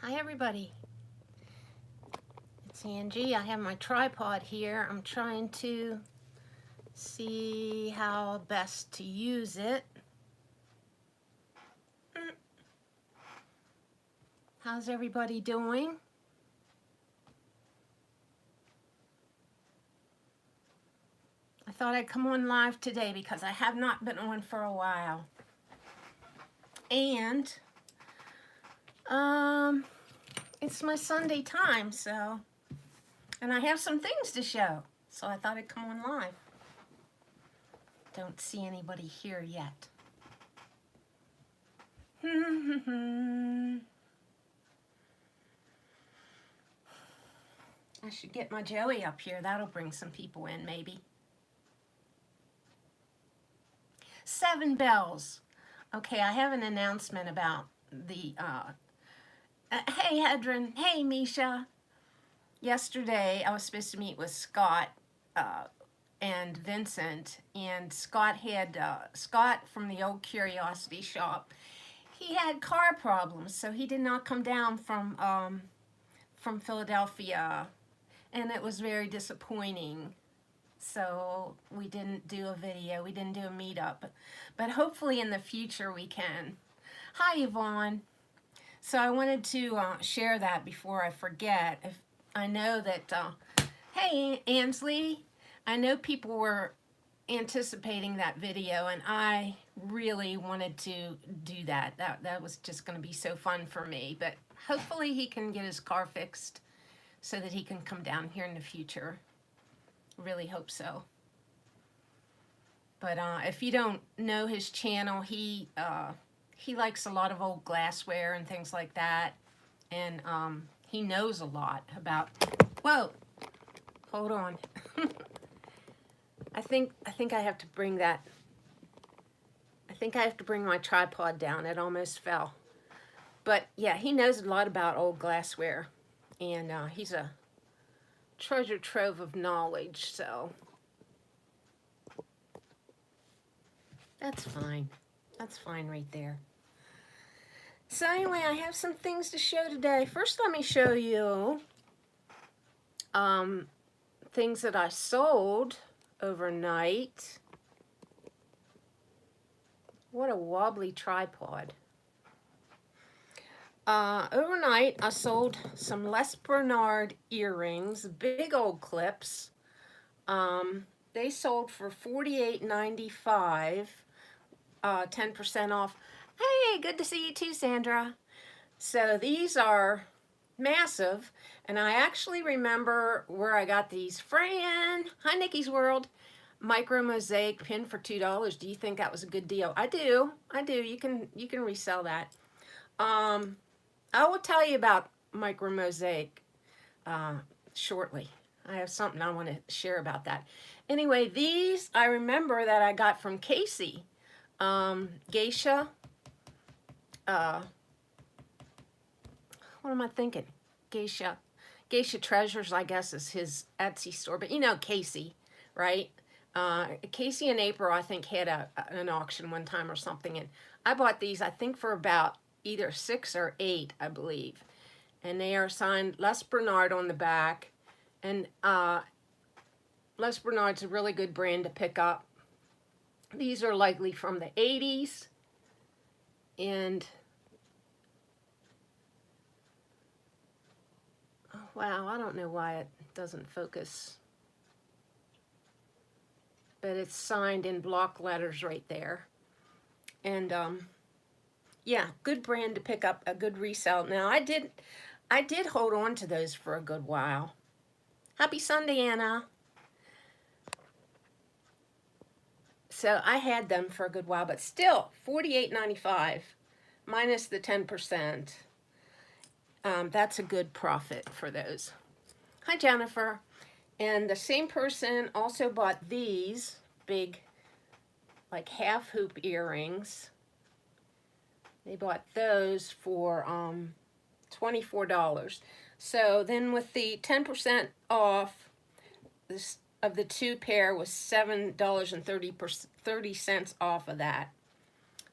Hi everybody, it's Angie. I have my tripod here. I'm trying to see how best to use it. How's everybody doing? I thought I'd come on live today because I have not been on for a while. And it's my Sunday time, and I have some things to show. So I thought I'd come on live. Don't see anybody here yet. I should get my Joey up here. That'll bring some people in, maybe. 7 bells. Okay, I have an announcement about the, hey, Hedron. Hey, Misha. Yesterday, I was supposed to meet with Scott and Vincent, and Scott had, Scott from the old Curiosity Shop, he had car problems, so he did not come down from Philadelphia, and it was very disappointing. So we didn't do a video, we didn't do a meetup, but hopefully in the future we can. Hi, Yvonne. So I wanted to share that before I forget. If I know that, hey, Ansley, I know people were anticipating that video, and I really wanted to do that. That was just going to be so fun for me, but hopefully he can get his car fixed so that he can come down here in the future. Really hope so. But if you don't know his channel, he likes a lot of old glassware and things like that, and he knows a lot about. Whoa, hold on. I think I have to bring that. I think I have to bring my tripod down. It almost fell. But yeah, he knows a lot about old glassware, and he's a treasure trove of knowledge, so that's fine. That's fine right there. So anyway, I have some things to show today. First, let me show you things that I sold overnight. What a wobbly tripod. Overnight, I sold some Les Bernard earrings, big old clips. They sold for $48.95, 10% off. Hey, good to see you too, Sandra. So these are massive, and I actually remember where I got these. Fran, hi, Nikki's World. Micro mosaic pin for $2. Do you think that was a good deal? I do. You can resell that. I will tell you about micro mosaic shortly. I have something I want to share about that. Anyway, these I remember that I got from Casey. Geisha. What am I thinking? Geisha Treasures, I guess, is his Etsy store. But you know Casey, right? Casey and April, I think, had an auction one time or something. And I bought these, I think, for about either 6 or 8, I believe. And they are signed Les Bernard on the back. And Les Bernard's a really good brand to pick up. These are likely from the 80s. And oh, wow, I don't know why it doesn't focus. But it's signed in block letters right there. And yeah, good brand to pick up, a good resale. Now I did hold on to those for a good while. Happy Sunday, Anna. So I had them for a good while, but still $48.95 minus the 10%. That's a good profit for those. Hi, Jennifer. And the same person also bought these big, like half hoop earrings. They bought those for $24. So then with the 10% off, this of the 2 pair was $7.30 off of that.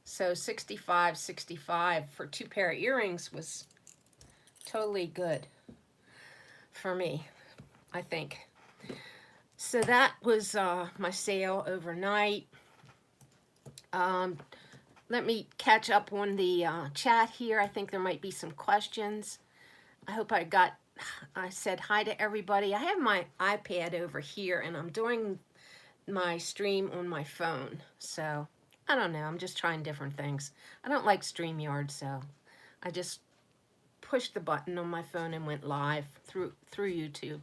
So $65.65 for 2 pair of earrings was totally good for me, I think. So that was my sale overnight. Um, Let me catch up on the chat here. I think there might be some questions. I said hi to everybody. I have my iPad over here and I'm doing my stream on my phone. So I don't know. I'm just trying different things. I don't like StreamYard, so I just pushed the button on my phone and went live through YouTube.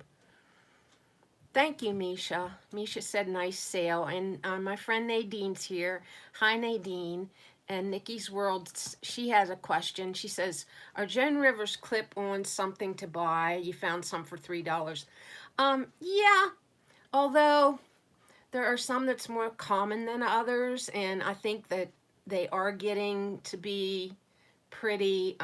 Thank you, Misha. Misha said nice sale. And my friend Nadine's here. Hi, Nadine. And Nikki's World, she has a question. She says, are Joan Rivers clip-ons something to buy? You found some for $3. Yeah, although there are some that's more common than others, and I think that they are getting to be pretty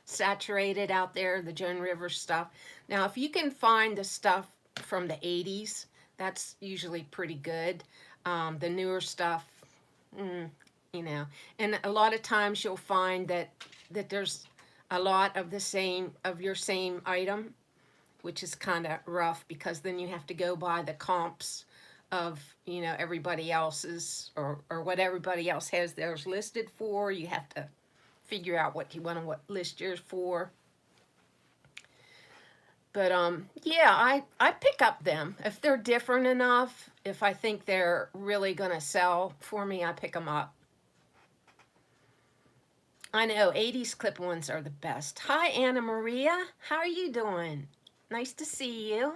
saturated out there, the Joan Rivers stuff. Now, if you can find the stuff from the 80s, that's usually pretty good. The newer stuff, you know, and a lot of times you'll find that there's a lot of your same item, which is kind of rough because then you have to go by the comps of, you know, everybody else's or what everybody else has theirs listed for. You have to figure out what you want to list yours for. But yeah, I pick up them if they're different enough. If I think they're really gonna sell for me, I pick them up. I know 80s clip-ons are the best. Hi, Anna Maria. How are you doing? Nice to see you.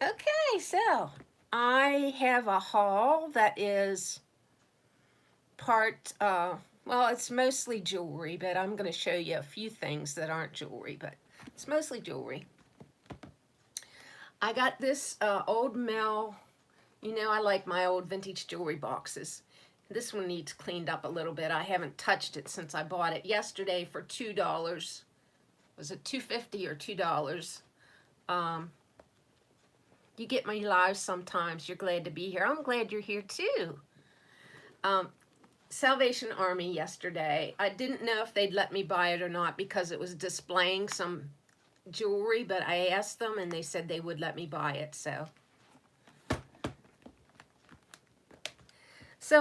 Okay, so I have a haul that is part, well, it's mostly jewelry, but I'm going to show you a few things that aren't jewelry, but it's mostly jewelry. I got this old Mel, you know, I like my old vintage jewelry boxes. This one needs cleaned up a little bit. I haven't touched it since I bought it yesterday for $2. Was it $2.50 or $2? You get my lives sometimes. You're glad to be here. I'm glad you're here too. Salvation Army yesterday. I didn't know if they'd let me buy it or not because it was displaying some jewelry, but I asked them and they said they would let me buy it. So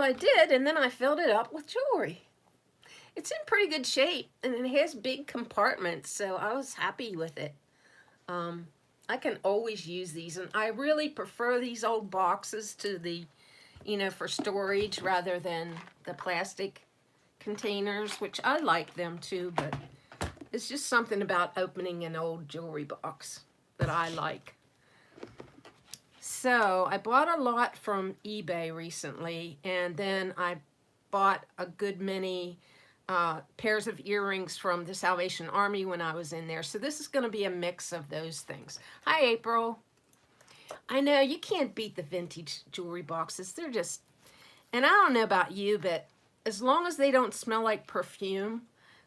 I did, and then I filled it up with jewelry. It's in pretty good shape, and it has big compartments, so I was happy with it. I can always use these, and I really prefer these old boxes to the, you know, for storage rather than the plastic containers, which I like them too, but it's just something about opening an old jewelry box that I like. So I bought a lot from eBay recently, and then I bought a good many pairs of earrings from the Salvation Army when I was in there. So this is going to be a mix of those things. Hi, April. I know you can't beat the vintage jewelry boxes. They're just, and I don't know about you, but as long as they don't smell like perfume,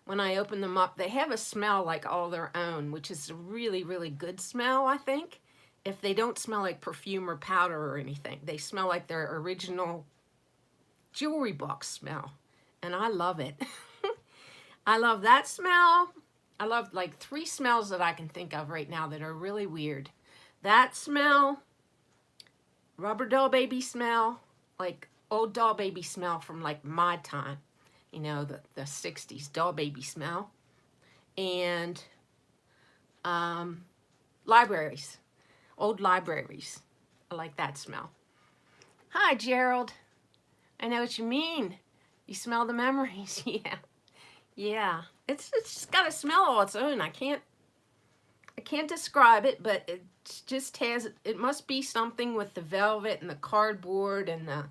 when I open them up, they have a smell like all their own, which is a really, really good smell, I think. If they don't smell like perfume or powder or anything, they smell like their original jewelry box smell. And I love it. I love that smell. I love like 3 smells that I can think of right now that are really weird. That smell, rubber doll baby smell, like old doll baby smell from like my time, you know, the 60s doll baby smell, and libraries, old libraries. I like that smell. Hi, Gerald. I know what you mean. You smell the memories. Yeah. Yeah. It's just got a smell all its own. I can't describe it, but it just has, it must be something with the velvet and the cardboard and the,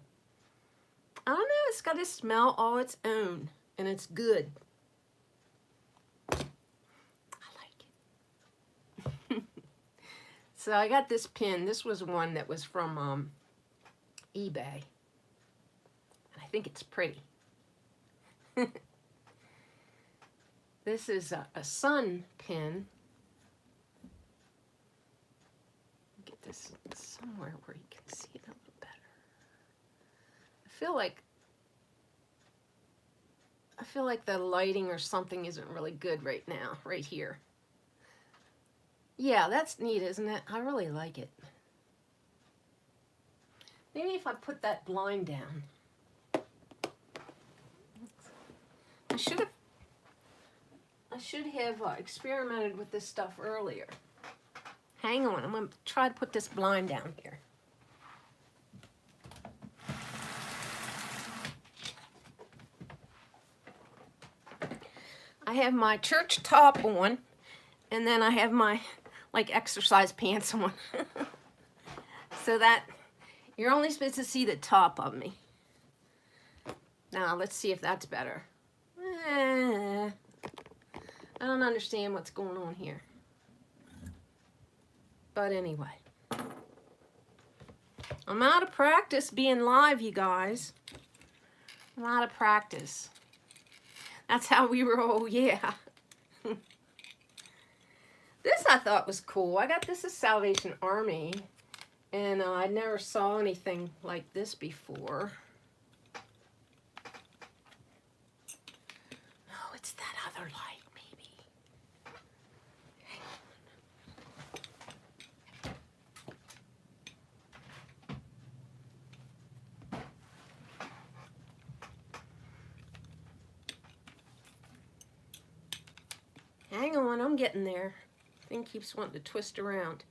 I don't know, it's got a smell all its own, and it's good. I like it. So I got this pin. This was one that was from eBay. I think it's pretty. This is a sun pin. Get this somewhere where you can see it a little better. I feel like I feel like the lighting or something isn't really good right now, right here. Yeah, that's neat, isn't it? I really like it. Maybe if I put that blind down. I should have experimented with this stuff earlier. Hang on, I'm going to try to put this blind down here. I have my church top on, and then I have my like exercise pants on. So that you're only supposed to see the top of me. Now let's see if that's better. I don't understand what's going on here. But anyway. I'm out of practice being live, you guys. I'm out of practice. That's how we roll, yeah. This I thought was cool. I got this at Salvation Army, and I never saw anything like this before. Oh, it's that other light, maybe. Hang on, I'm getting there. Thing keeps wanting to twist around.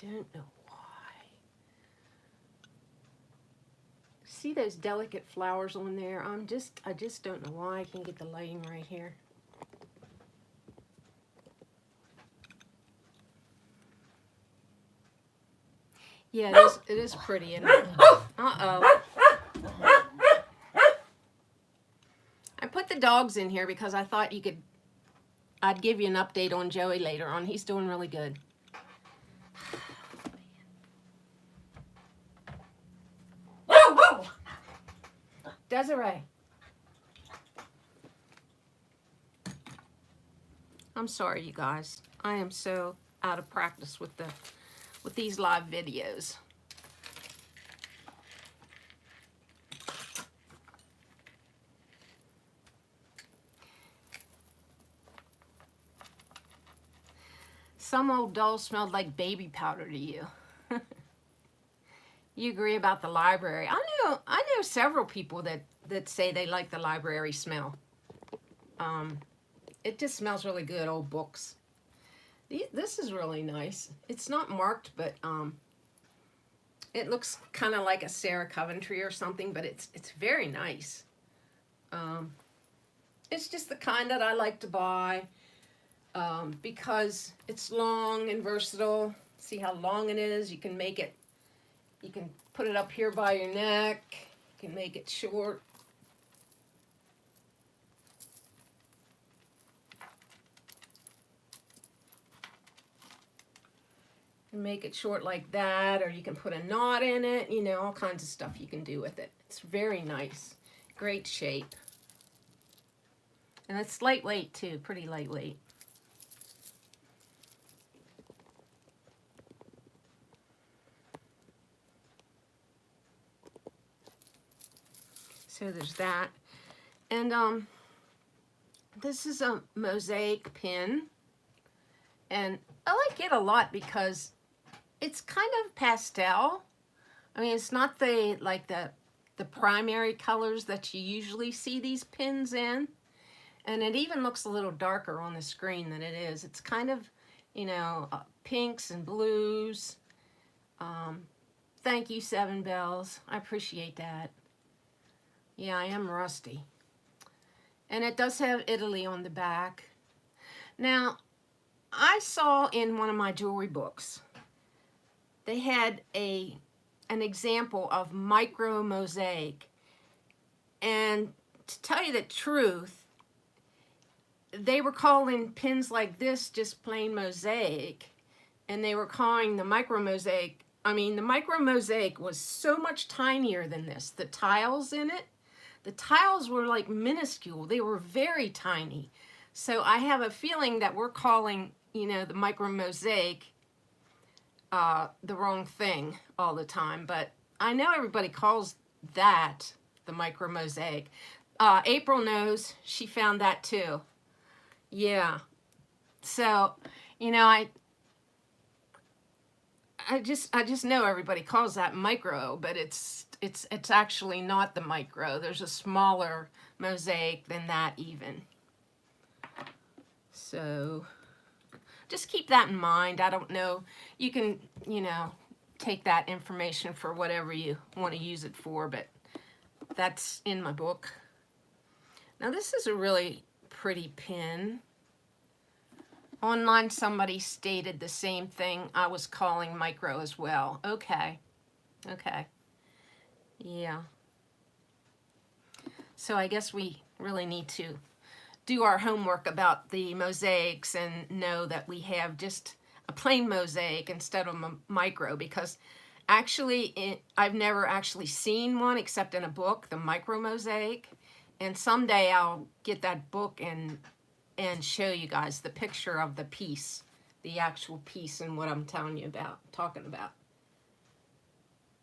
Don't know why. See those delicate flowers on there? I just don't know why I can't get the lighting right here. Yeah, it is pretty, isn't it? Uh-oh. I put the dogs in here because I thought I'd give you an update on Joey later on. He's doing really good. Desiree. I'm sorry, you guys. I am so out of practice with these live videos. Some old doll smelled like baby powder to you. You agree about the library. I know several people that say they like the library smell. It just smells really good, old books. This is really nice. It's not marked, but it looks kind of like a Sarah Coventry or something, but it's very nice. It's just the kind that I like to buy because it's long and versatile. See how long it is? You can make it, you can put it up here by your neck. You can make it short. Make it short like that, or you can put a knot in it, you know, all kinds of stuff you can do with it. It's very nice. Great shape. And it's lightweight too, pretty lightweight. So there's that. And this is a mosaic pin. And I like it a lot because it's kind of pastel. I mean, it's not the primary colors that you usually see these pins in. And it even looks a little darker on the screen than it is. It's kind of, you know, pinks and blues. Thank you, Seven Bells. I appreciate that. Yeah, I am rusty. And it does have Italy on the back. Now, I saw in one of my jewelry books, they had an example of micro mosaic. And to tell you the truth, they were calling pins like this just plain mosaic. And they were calling the micro mosaic, I mean, the micro mosaic was so much tinier than this. The tiles in it, the tiles were like minuscule. They were very tiny. So I have a feeling that we're calling, the micro mosaic the wrong thing all the time, but I know everybody calls that the micro mosaic. April knows, she found that too. Yeah. So, I just know everybody calls that micro, but it's actually not the micro. There's a smaller mosaic than that even. So just keep that in mind. I don't know. You can, take that information for whatever you want to use it for, but that's in my book. Now this is a really pretty pin. Online somebody stated the same thing I was calling micro as well. Okay. Yeah. So I guess we really need to do our homework about the mosaics and know that we have just a plain mosaic instead of a micro, because actually I've never actually seen one except in a book, the micro mosaic, and someday I'll get that book and show you guys the picture of the piece, the actual piece, and what I'm talking about.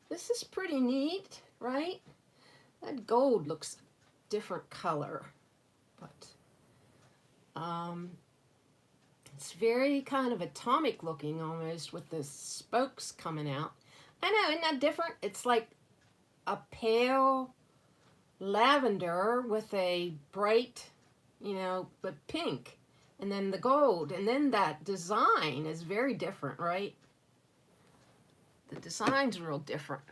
This is pretty neat, right? That gold looks different color, but it's very kind of atomic looking almost, with the spokes coming out. I know, isn't that different? It's like a pale lavender with a bright, but pink, and then the gold, and then that design is very different, right? The design's real different.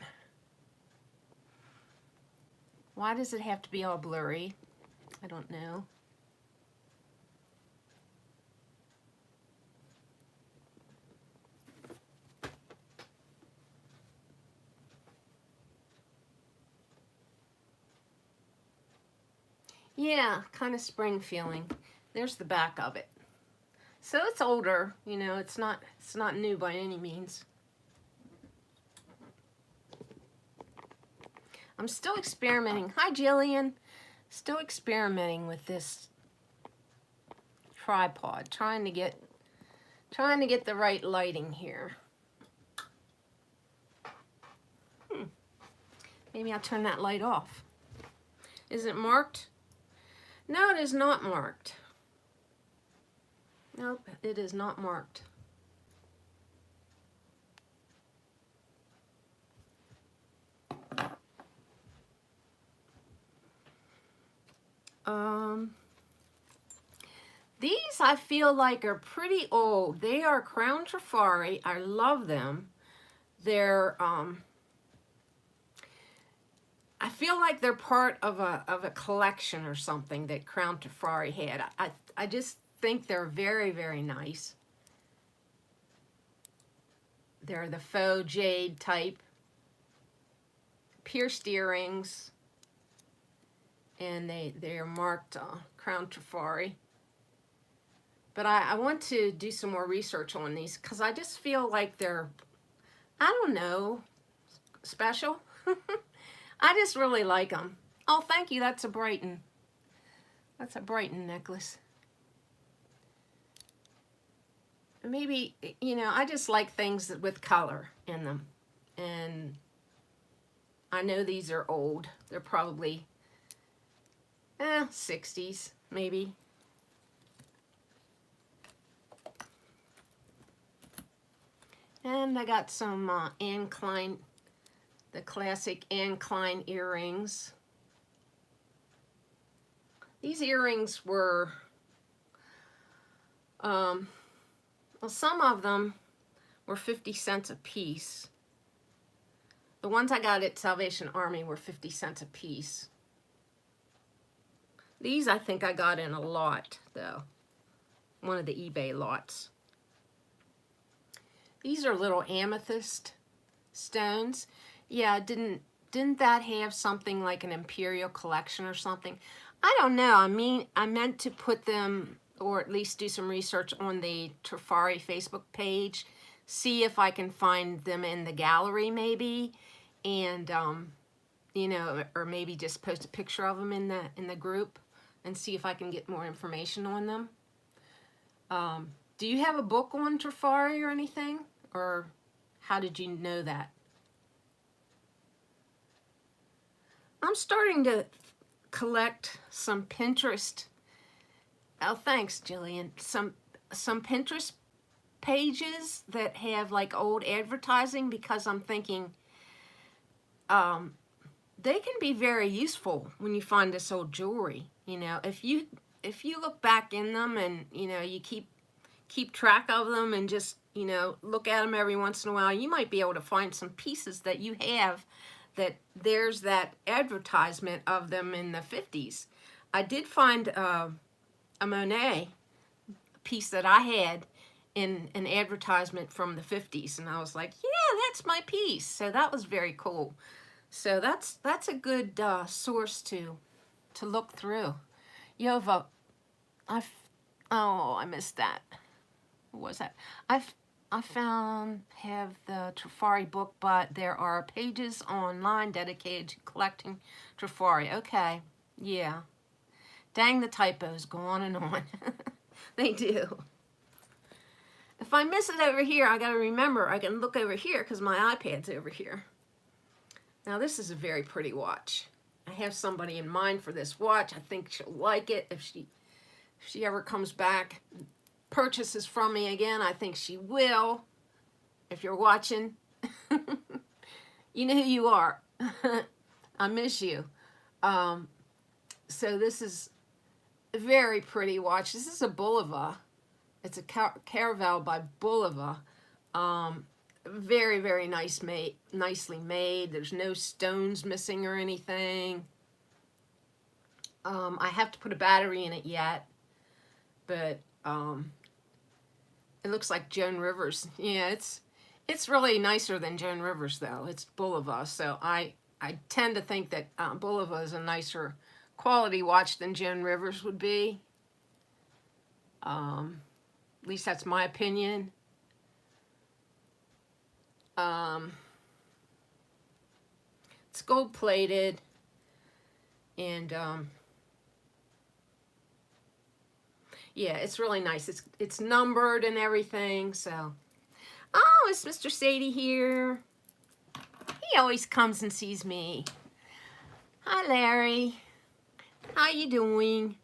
Why does it have to be all blurry? I don't know. Yeah, kind of spring feeling. There's the back of it. So it's older, it's not new by any means. I'm still experimenting. Hi, Jillian. Still experimenting with this tripod, trying to get the right lighting here. Maybe I'll turn that light off. Is it marked? No, it is not marked. Nope, it is not marked. These I feel like are pretty old. They are Crown Trifari. I love them. They're I feel like they're part of a collection or something that Crown Trifari had. I just think they're very, very nice. They're the faux jade type, pierced earrings, and they are marked Crown Trifari. But I want to do some more research on these, because I just feel like they're, I don't know, special. I just really like them. Oh, thank you. That's a Brighton. That's a Brighton necklace. Maybe, I just like things with color in them. And I know these are old. They're probably 60s, maybe. And I got some Anne Klein, the classic Anne Klein earrings. These earrings were, well, some of them were 50 cents a piece. The ones I got at Salvation Army were 50 cents a piece. These I think I got in a lot, though. One of the eBay lots. These are little amethyst stones. Yeah, didn't that have something like an Imperial collection or something? I don't know. I meant to put them, or at least do some research on the Trifari Facebook page, see if I can find them in the gallery maybe, and or maybe just post a picture of them in the group and see if I can get more information on them. Do you have a book on Trifari or anything? Or how did you know that? I'm starting to collect some Pinterest. Oh, thanks, Jillian. Some Pinterest pages that have like old advertising, because I'm thinking they can be very useful when you find this old jewelry. You know, if you look back in them and you keep track of them and just look at them every once in a while, you might be able to find some pieces that you have that there's that advertisement of them in the 50s. I did find a Monet piece that I had in an advertisement from the 50s, and I was like, yeah, that's my piece. So that was very cool. So that's a good source to look through. Yova, I missed that. What was that? I have the Trifari book, but there are pages online dedicated to collecting Trifari. Okay, yeah. Dang, the typos go on and on. They do. If I miss it over here, I gotta remember I can look over here because my iPad's over here. Now this is a very pretty watch. I have somebody in mind for this watch. I think she'll like it if she ever comes back and purchases from me again. I think she will. If you're watching, you know who you are. I miss you. So this is a very pretty watch. This is a Bulova. It's a Caraval by Bulova. Very, very nicely made. There's no stones missing or anything. I have to put a battery in it yet, but it looks like Joan Rivers. Yeah, it's really nicer than Joan Rivers though. It's Bulova, so I tend to think that Bulova is a nicer quality watch than Joan Rivers would be. At least that's my opinion. It's gold plated, and yeah, it's really nice. It's numbered and everything. So, oh, is Mr. Sadie here? He always comes and sees me. Hi, Larry. How you doing?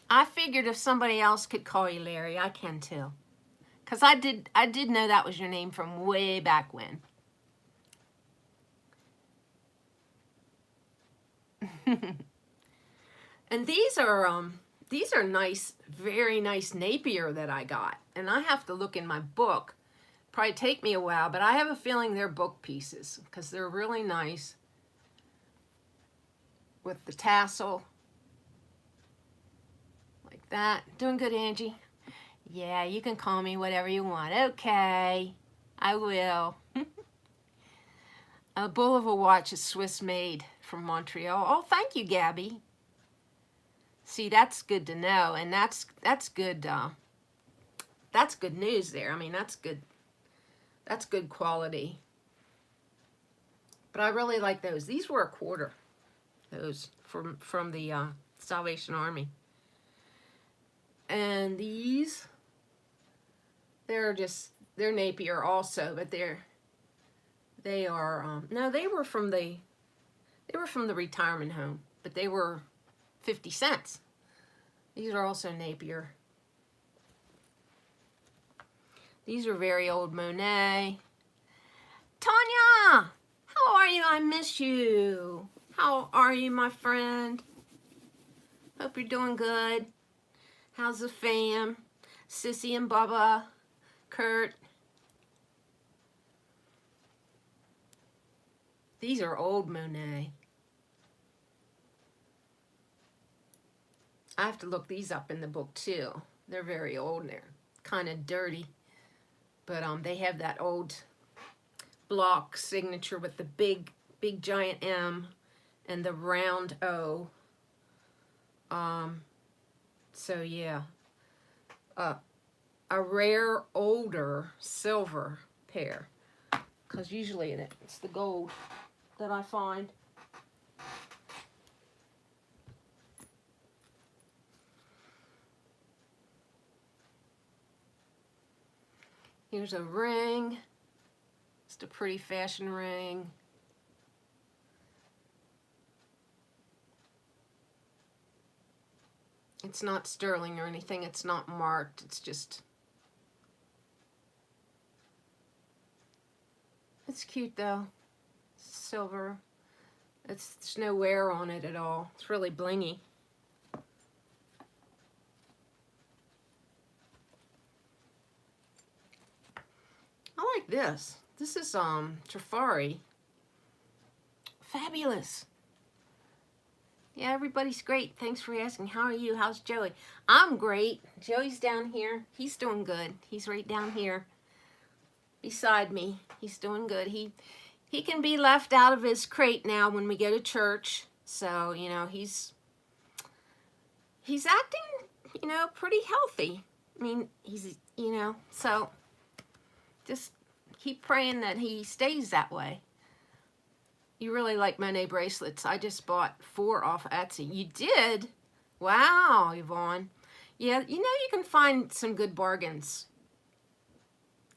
I figured if somebody else could call you Larry, I can too. Because I did know that was your name from way back when. And these are nice, very nice Napier that I got. And I have to look in my book. Probably take me a while, but I have a feeling they're book pieces because they're really nice with the tassel. Like that. Doing good, Angie? Yeah, you can call me whatever you want. Okay, I will. A Bulova watch is Swiss made from Montreal. Oh, thank you, Gabby. See, that's good to know, and that's good. That's good news there. I mean, that's good. That's good quality. But I really like those. These were a quarter. Those from the Salvation Army. And these, they're Napier also, but they are no, they were from the retirement home, but they were 50 cents. These are also Napier. These are very old Monet. Tanya, how are you? I miss you. How are you, my friend? Hope you're doing good. How's the fam? Sissy and Bubba, Kurt. These are old Monet. I have to look these up in the book too. They're very old and they're kind of dirty. But they have that old block signature with the big giant M and the round O. So yeah. A rare older silver pair. Because usually it's the gold that I find. Here's a ring. Just a pretty fashion ring. It's not sterling or anything. It's not marked. It's just... It's cute though. Silver. There's no wear on it at all. It's really blingy. I like this. This is Trifari. Fabulous. Yeah, everybody's great. Thanks for asking. How are you? How's Joey? I'm great. Joey's down here. He's doing good. He's right down here beside me. He's doing good. He can be left out of his crate now when we go to church. So, you know, he's acting, you know, pretty healthy. I mean, he's, you know, so just keep praying that he stays that way. You really like Monet bracelets. I just bought 4 off Etsy. You did? Wow, Yvonne. Yeah, you know, you can find some good bargains.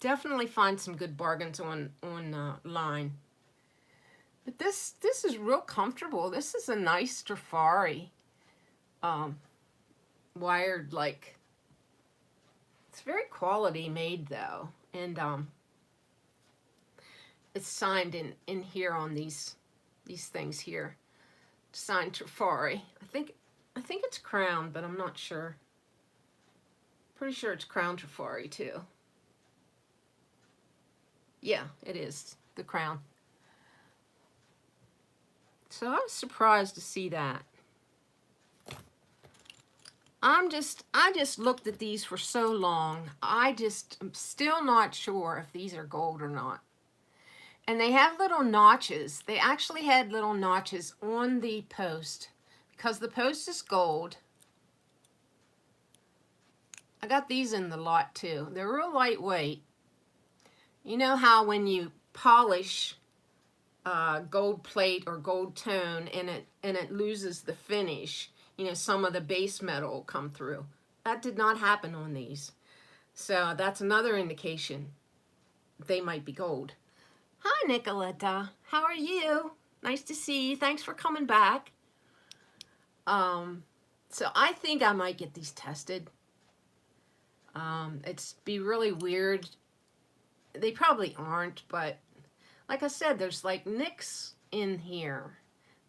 Definitely find some good bargains online. But this is real comfortable. This is a nice Trifari. Wired, like, it's very quality made though. And it's signed in here on these things here. Signed Trifari. I think it's Crown, but I'm not sure. Pretty sure it's Crown Trifari too. Yeah, it is the Crown. So I was surprised to see that. I just looked at these for so long. I'm still not sure if these are gold or not. And they have little notches. They actually had little notches on the post because the post is gold. I got these in the lot too. They're real lightweight. You know how when you polish gold plate or gold tone and it loses the finish, you know, some of the base metal will come through. That did not happen on these. So that's another indication they might be gold. Hi, Nicoletta. How are you? Nice to see you. Thanks for coming back. So I think I might get these tested. It's be really weird. They probably aren't, but like I said, there's like nicks in here.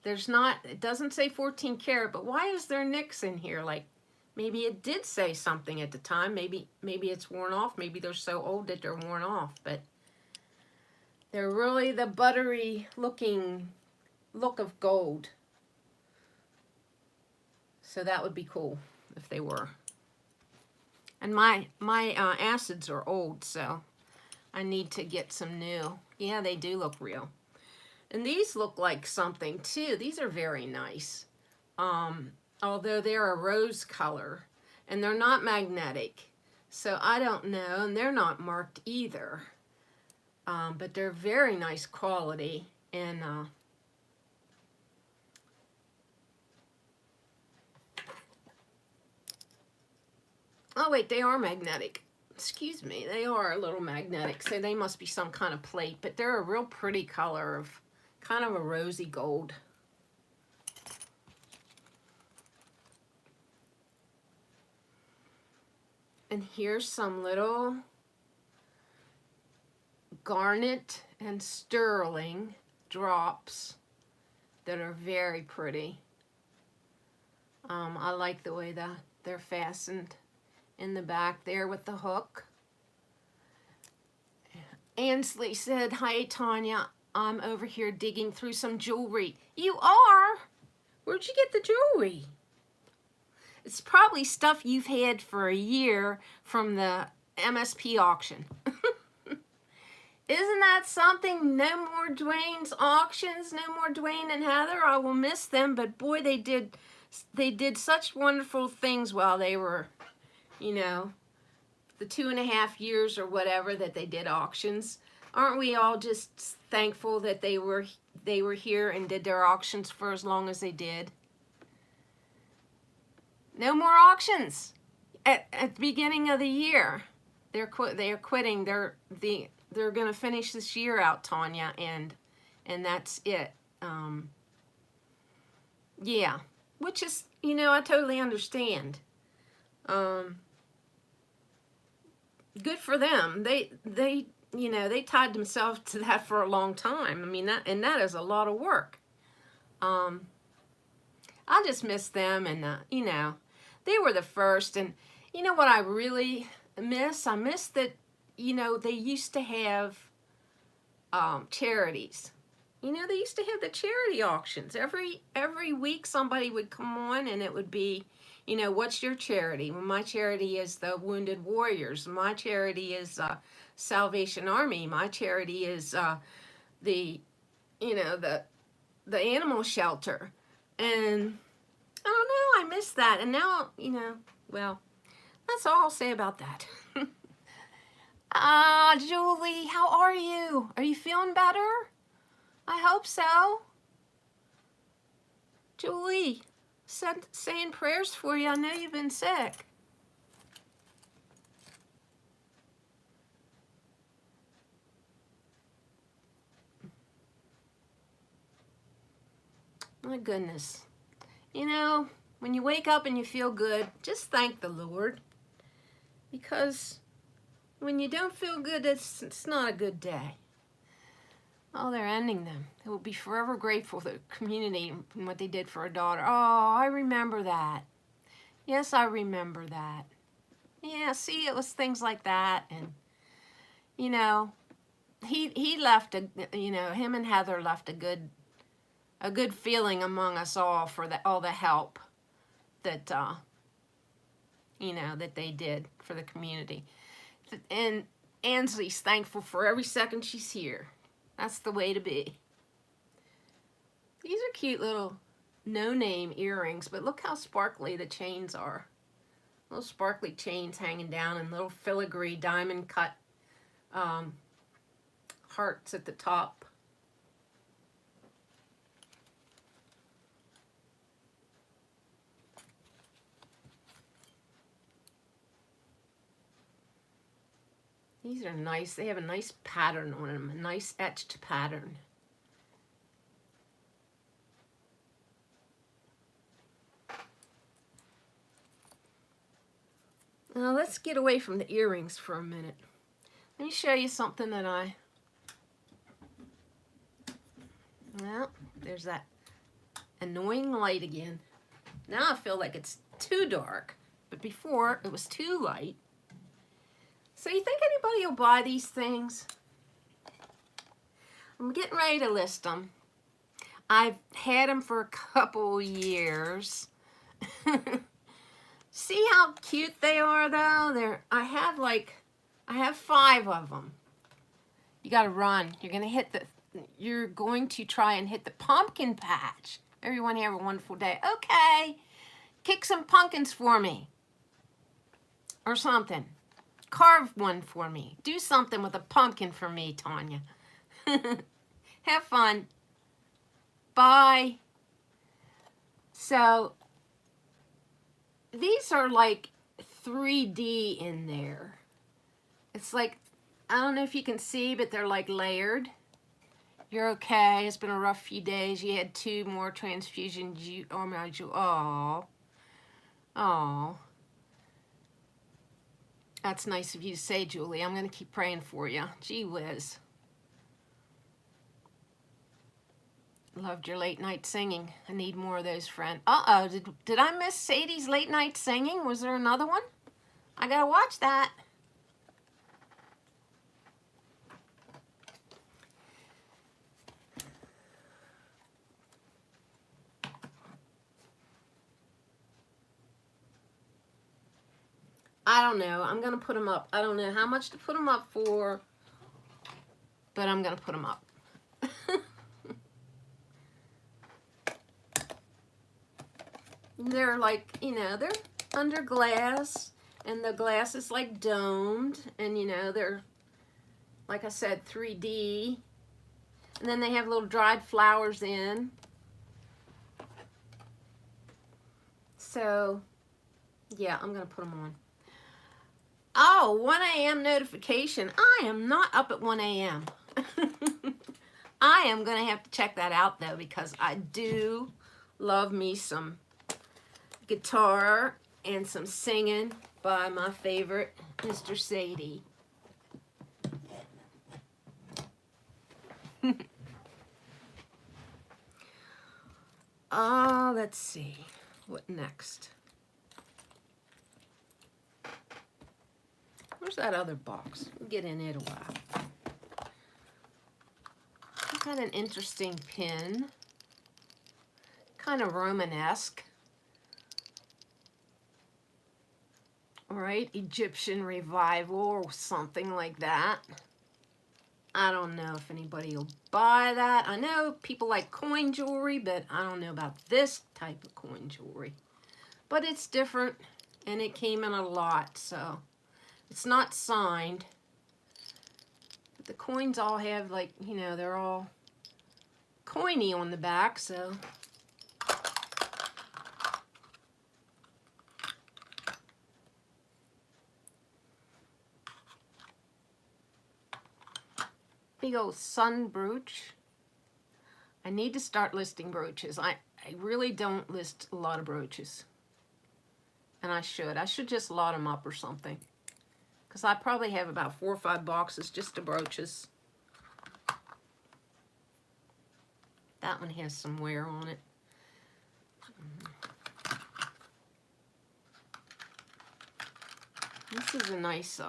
There's not, it doesn't say 14 karat, but why is there nicks in here? Like maybe it did say something at the time. Maybe it's worn off. Maybe they're so old that they're worn off, but they're really the buttery looking look of gold. So that would be cool if they were. And my acids are old, so I need to get some new. Yeah, they do look real. And these look like something too. These are very nice. Although they're a rose color and they're not magnetic. So I don't know, and they're not marked either. But they're very nice quality. And oh wait, they are magnetic. Excuse me, they are a little magnetic, so they must be some kind of plate, but they're a real pretty color of kind of a rosy gold. And here's some little garnet and sterling drops that are very pretty. I like the way that they're fastened in the back there with the hook. Ansley said, hi Tanya, I'm over here digging through some jewelry. You are? Where'd you get the jewelry? It's probably stuff you've had for a year from the MSP auction. Isn't that something? No more Dwayne's auctions, no more Dwayne and Heather. I will miss them, but boy, they did such wonderful things while they were, you know, the 2.5 years or whatever that they did auctions. Aren't we all just thankful that they were here and did their auctions for as long as they did? No more auctions at the beginning of the year. they're quitting. They're going to finish this year out, Tanya, and that's it. Yeah, which is, I totally understand. Good for them. They tied themselves to that for a long time. I mean, that is a lot of work. I just miss them, and they were the first. And you know what I really miss? I miss that they used to have charities. They used to have the charity auctions. Every week somebody would come on, and it would be, what's your charity? Well, my charity is the Wounded Warriors. My charity is Salvation Army. My charity is the the animal shelter. And I don't know, I miss that. And now, well, that's all I'll say about that. Julie, how are you? Are you feeling better? I hope so. Julie, saying prayers for you. I know you've been sick. My goodness. When you wake up and you feel good, just thank the Lord. Because when you don't feel good, it's not a good day. Oh, they're ending them. They will be forever grateful for the community and what they did for her daughter. Oh, I remember that. Yes, I remember that. Yeah, see, it was things like that. And, he left, him and Heather left a good feeling among us all for all the help that, that they did for the community. And Ansley's thankful for every second she's here. That's the way to be. These are cute little no-name earrings, but look how sparkly the chains are. Little sparkly chains hanging down and little filigree diamond cut hearts at the top. These are nice. They have a nice pattern on them, a nice etched pattern. Now let's get away from the earrings for a minute. Let me show you something that well, there's that annoying light again. Now I feel like it's too dark, but before it was too light. So you think anybody will buy these things? I'm getting ready to list them. I've had them for a couple years. See how cute they are, though? I have 5 of them. You gotta run. You're going to try and hit the pumpkin patch. Everyone have a wonderful day. Okay, kick some pumpkins for me. Or something. Carve one for me. Do something with a pumpkin for me, Tanya. Have fun. Bye. So, these are like 3D in there. It's like, I don't know if you can see, but they're like layered. You're okay. It's been a rough few days. You had 2 more transfusions. Oh. That's nice of you to say, Julie. I'm going to keep praying for you. Gee whiz. Loved your late night singing. I need more of those, friend. Uh-oh. Did I miss Sadie's late night singing? Was there another one? I got to watch that. I don't know. I'm going to put them up. I don't know how much to put them up for, but I'm going to put them up. They're like, they're under glass, and the glass is like domed, and they're, like I said, 3D. And then they have little dried flowers in. So, yeah, I'm going to put them on. Oh, 1 a.m. notification. I am not up at 1 a.m. I am going to have to check that out, though, because I do love me some guitar and some singing by my favorite, Mr. Sadie. Let's see. What next? Where's that other box? We'll get in it a while. I've got an interesting pin. Kind of Romanesque. Right? Egyptian revival or something like that. I don't know if anybody will buy that. I know people like coin jewelry, but I don't know about this type of coin jewelry. But it's different, and it came in a lot, so it's not signed. But the coins all have, like, you know, they're all coiny on the back, so. Big old sun brooch. I need to start listing brooches. I really don't list a lot of brooches. And I should. I should just lot them up or something. Because I probably have about 4 or 5 boxes just of brooches. That one has some wear on it. This is a nice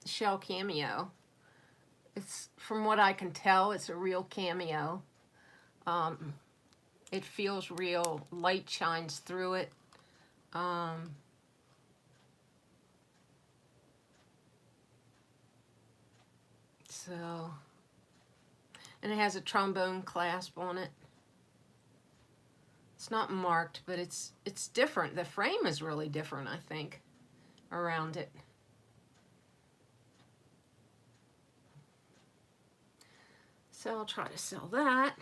shell cameo. It's, from what I can tell, it's a real cameo. It feels real. Light shines through it. So, and it has a trombone clasp on it. It's not marked, but it's different. The frame is really different, I think, around it. So I'll try to sell that.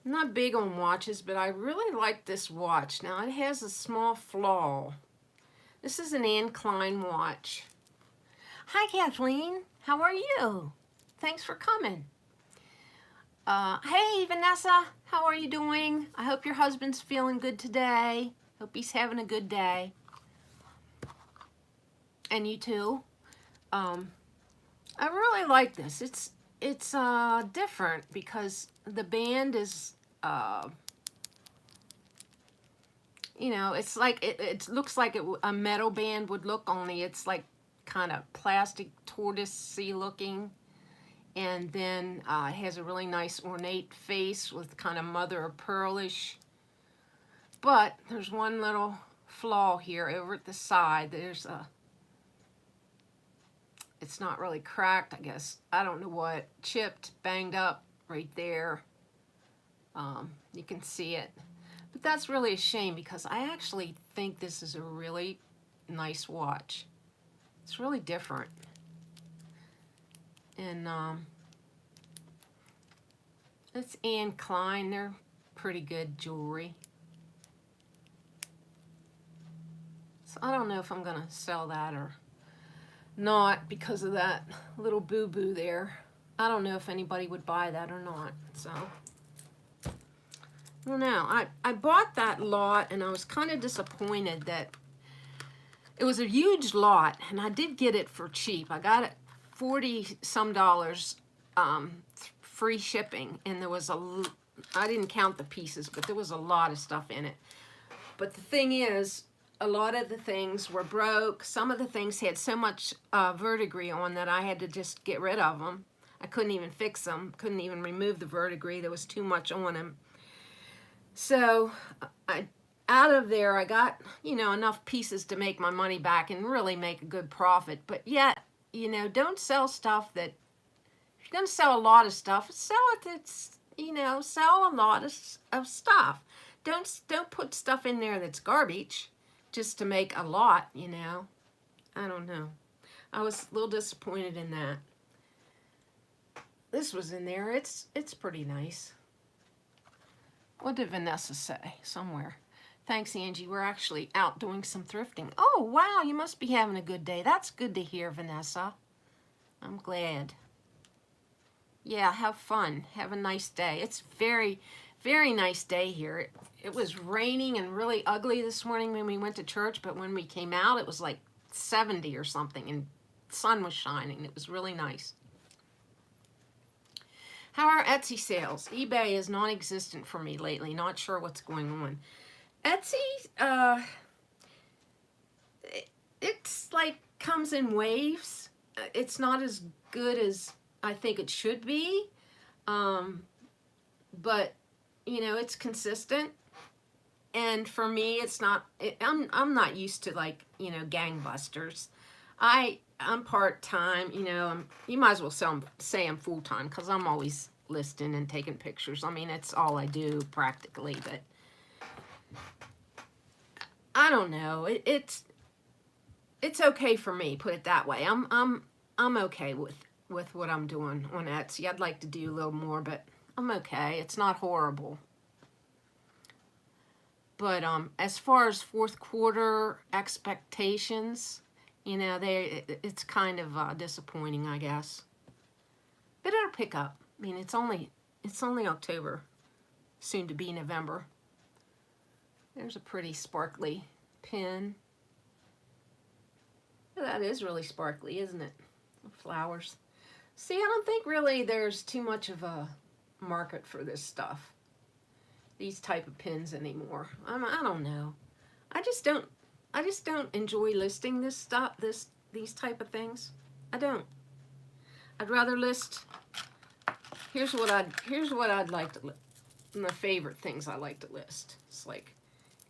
I'm not big on watches, but I really like this watch. Now, it has a small flaw. This is an Anne Klein watch. Hi, Kathleen. How are you? Thanks for coming. Hey, Vanessa. How are you doing? I hope your husband's feeling good today. Hope he's having a good day. And you too. I really like this. It's different because the band is, you know, it's like, it looks like a metal band would look, only it's like kind of plastic tortoisey looking. And then it has a really nice ornate face with kind of mother of pearlish. But there's one little flaw here over at the side. There's a, it's not really cracked, I guess. I don't know what. Chipped, banged up right there. You can see it. But that's really a shame because I actually think this is a really nice watch. It's really different. And it's Anne Klein. They're pretty good jewelry. So I don't know if I'm going to sell that or not because of that little boo-boo there. I don't know if anybody would buy that or not. So, I don't know. I bought that lot and I was kind of disappointed that it was a huge lot and I did get it for cheap. I got it $40-some, free shipping, and there was I didn't count the pieces, but there was a lot of stuff in it. But the thing is, a lot of the things were broke. Some of the things had so much verdigris on that I had to just get rid of them. I couldn't even fix them, couldn't even remove the verdigris. There was too much on them. So out of there, I got, you know, enough pieces to make my money back and really make a good profit. But yet, you know, don't sell stuff that, if you're going to sell a lot of stuff, sell it that's, you know, sell a lot of stuff. Don't put stuff in there that's garbage just to make a lot, you know. I don't know. I was a little disappointed in that. This was in there. It's pretty nice. What did Vanessa say? Somewhere. Thanks, Angie. We're actually out doing some thrifting. Oh, wow, you must be having a good day. That's good to hear, Vanessa. I'm glad. Yeah, have fun. Have a nice day. It's very, very nice day here. It was raining and really ugly this morning when we went to church, but when we came out, it was like 70 or something, and the sun was shining. It was really nice. How are Etsy sales? eBay is non-existent for me lately. Not sure what's going on. Etsy, it's like comes in waves. It's not as good as I think it should be, but you know, it's consistent. And for me, it's not. I'm not used to, like, you know, gangbusters. I'm part-time, you know. You might as well say I'm full-time, because I'm always listing and taking pictures. I mean, it's all I do practically, but I don't know. It's okay for me, put it that way. I'm okay with what I'm doing on Etsy. I'd like to do a little more, but I'm okay. It's not horrible. But as far as fourth quarter expectations, you know, it's kind of disappointing, I guess. But it'll pick up. I mean, it's only October, soon to be November. There's a pretty sparkly pin. That is really sparkly, isn't it? Flowers. See, I don't think really there's too much of a market for this stuff, these type of pins anymore. I don't know. I just don't enjoy listing this stuff, these type of things. I don't. I'd rather list. Here's what I'd like to list. My favorite things I like to list. It's like,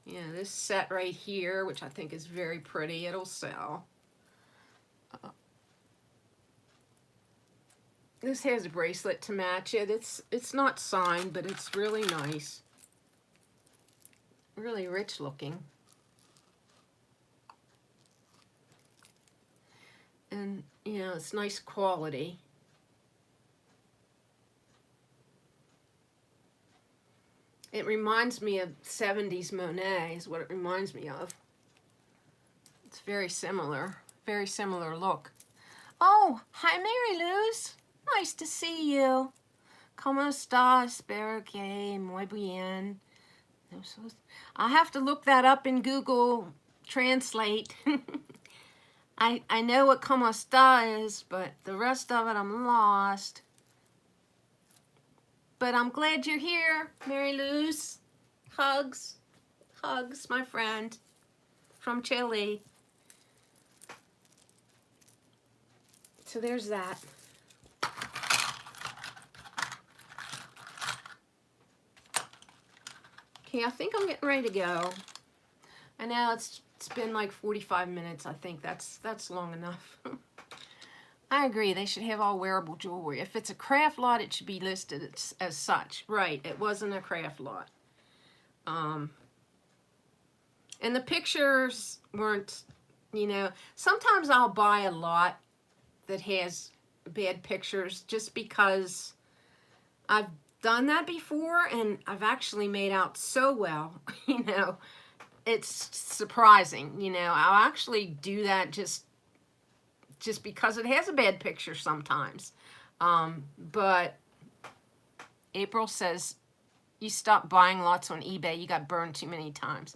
you know, this set right here, which I think is very pretty. It'll sell. This has a bracelet to match it. It's not signed, but it's really nice. Really rich looking. And, you know, it's nice quality. It reminds me of 70s Monet is what it reminds me of. It's very similar look. Oh, hi Mary Luz. Nice to see you. ¿Cómo está? Espero que muy bien. I'll have to look that up in Google Translate. I know what ¿cómo está is, but the rest of it I'm lost. But I'm glad you're here, Mary Luz. Hugs. Hugs, my friend. From Chile. So there's that. Okay, I think I'm getting ready to go. I know it's been like 45 minutes. I think that's long enough. I agree. They should have all wearable jewelry. If it's a craft lot, it should be listed as such. Right, it wasn't a craft lot. And the pictures weren't, you know, sometimes I'll buy a lot that has bad pictures just because I've done that before and I've actually made out so well, you know. It's surprising, you know. I'll actually do that just because it has a bad picture sometimes. But April says, you stopped buying lots on eBay. You got burned too many times.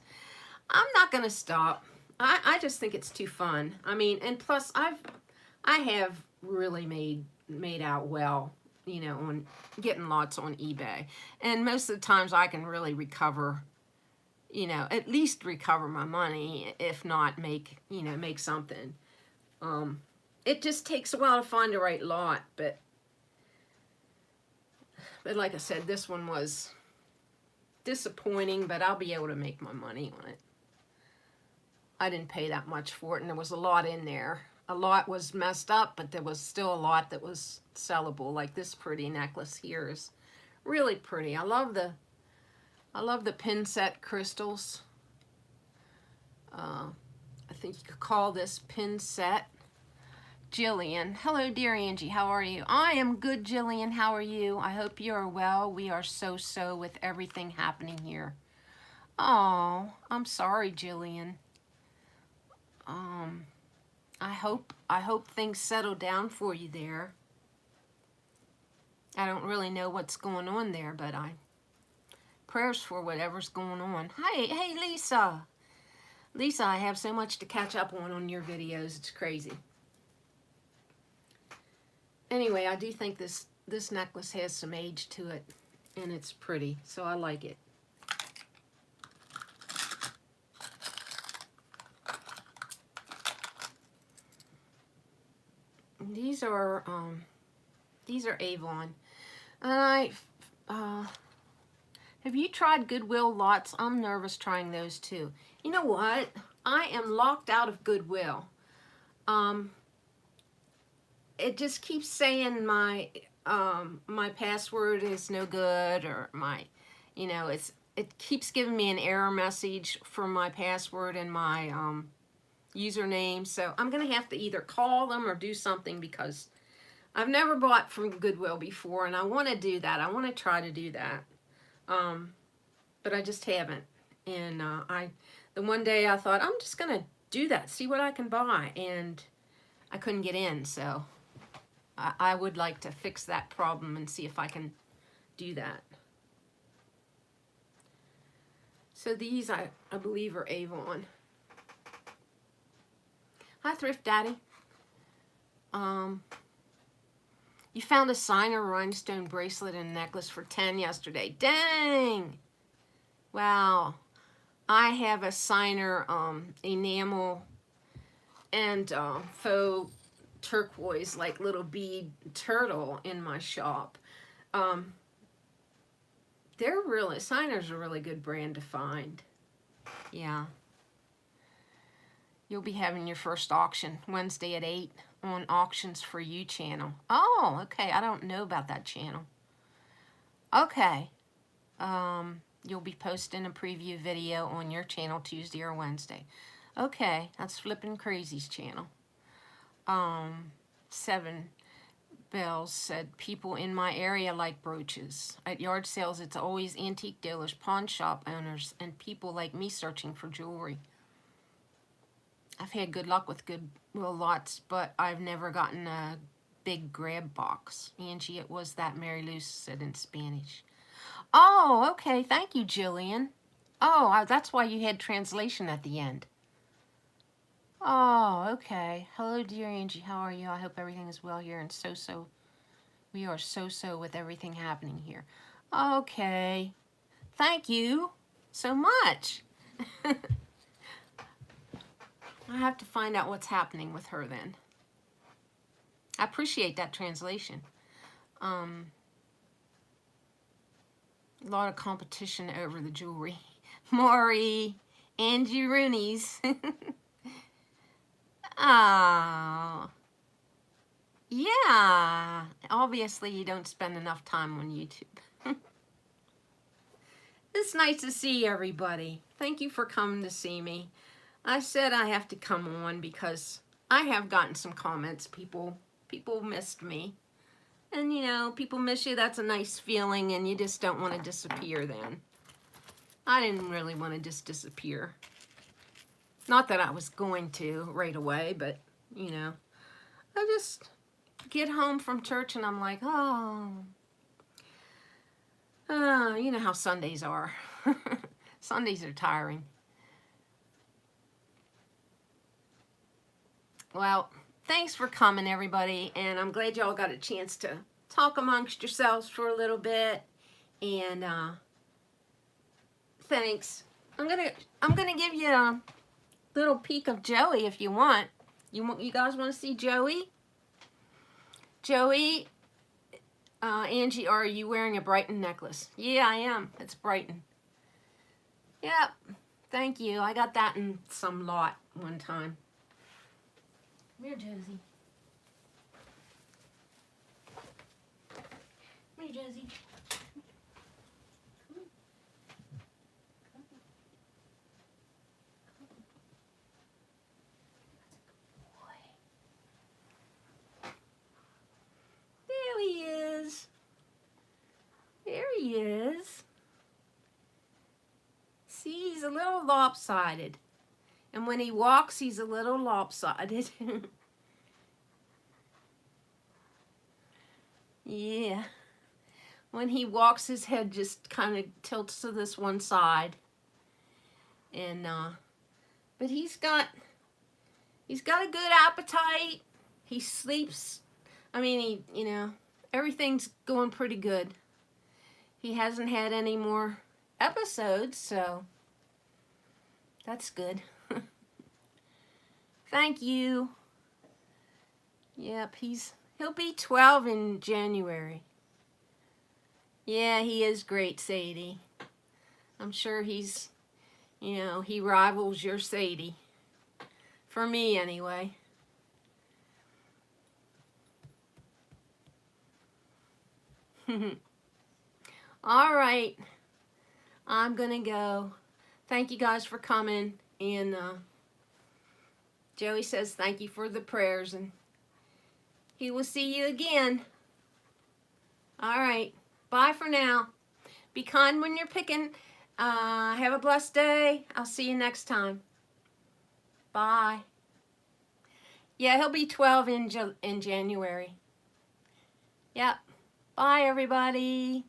I'm not going to stop. I just think it's too fun. I mean, and plus I have really made out well, you know, on getting lots on eBay. And most of the times I can really recover, you know, at least recover my money, if not make something. It just takes a while to find the right lot, but like I said, this one was disappointing, but I'll be able to make my money on it. I didn't pay that much for it, and there was a lot in there. A lot was messed up, but there was still a lot that was sellable. Like this pretty necklace here is really pretty. I love the pin set crystals. I think you could call this pin set. Jillian. Hello, dear Angie. How are you? I am good, Jillian. How are you? I hope you are well. We are so with everything happening here. Oh, I'm sorry, Jillian. Um, I hope things settle down for you there. I don't really know what's going on there, but prayers for whatever's going on. Hey, Lisa. Lisa, I have so much to catch up on your videos. It's crazy. Anyway, I do think this necklace has some age to it, and it's pretty, so I like it. These are Avon. And have you tried Goodwill lots? I'm nervous trying those too. You know what? I am locked out of Goodwill. It just keeps saying my my password is no good, or it keeps giving me an error message for my password and my username. So I'm gonna have to either call them or do something, because I've never bought from Goodwill before, and I want to do that. I want to try to do that, but I just haven't. And the one day I thought, I'm just gonna do that, see what I can buy, and I couldn't get in. So I would like to fix that problem and see if I can do that. So these, I believe, are Avon. Hi, Thrift Daddy. You found a signer rhinestone bracelet and necklace for $10 yesterday. Dang! Wow. I have a signer enamel and faux turquoise, like little bead turtle in my shop. Signers are a really good brand to find. Yeah. You'll be having your first auction Wednesday at 8 on Auctions for You channel. Oh, okay. I don't know about that channel. Okay. You'll be posting a preview video on your channel Tuesday or Wednesday. Okay, that's Flippin' Crazy's channel. 7 Bells said, people in my area like brooches. At yard sales, it's always antique dealers, pawn shop owners, and people like me searching for jewelry. I've had good luck with Goodwill lots, but I've never gotten a big grab box. Angie, it was that Mary Lou said in Spanish. Oh, okay. Thank you, Jillian. Oh, that's why you had translation at the end. Oh, okay. Hello, dear Angie. How are you? I hope everything is well here, and so. We are so with everything happening here. Okay. Thank you so much. I have to find out what's happening with her then. I appreciate that translation. A lot of competition over the jewelry. Maury, Angie Rooney's. Oh. Yeah. Obviously you don't spend enough time on YouTube. It's nice to see everybody. Thank you for coming to see me. I said I have to come on because I have gotten some comments. People missed me. And people miss you. That's a nice feeling, and you just don't want to disappear then. I didn't really want to just disappear. Not that I was going to right away, but, I just get home from church and I'm like, oh, you know how Sundays are. Sundays are tiring. Well, thanks for coming, everybody, and I'm glad y'all got a chance to talk amongst yourselves for a little bit. And thanks. I'm gonna give you a little peek of Joey if you want. You guys want to see Joey? Joey, Angie, are you wearing a Brighton necklace? Yeah, I am. It's Brighton. Yep. Thank you. I got that in some lot one time. Come here, Josie. Come here, Josie. There he is. There he is. See little lopsided. And when he walks, he's a little lopsided. Yeah. When he walks, his head just kind of tilts to this one side. And but he's got a good appetite. He sleeps. I mean, everything's going pretty good. He hasn't had any more episodes, so that's good. Thank you. Yep, he'll be 12 in January. Yeah, he is great, Sadie. I'm sure he's, he rivals your Sadie. For me, anyway. All right. I'm going to go. Thank you guys for coming. And Joey says thank you for the prayers. And he will see you again. All right. Bye for now. Be kind when you're picking. Have a blessed day. I'll see you next time. Bye. Yeah, he'll be 12 in January. Yep. Bye, everybody.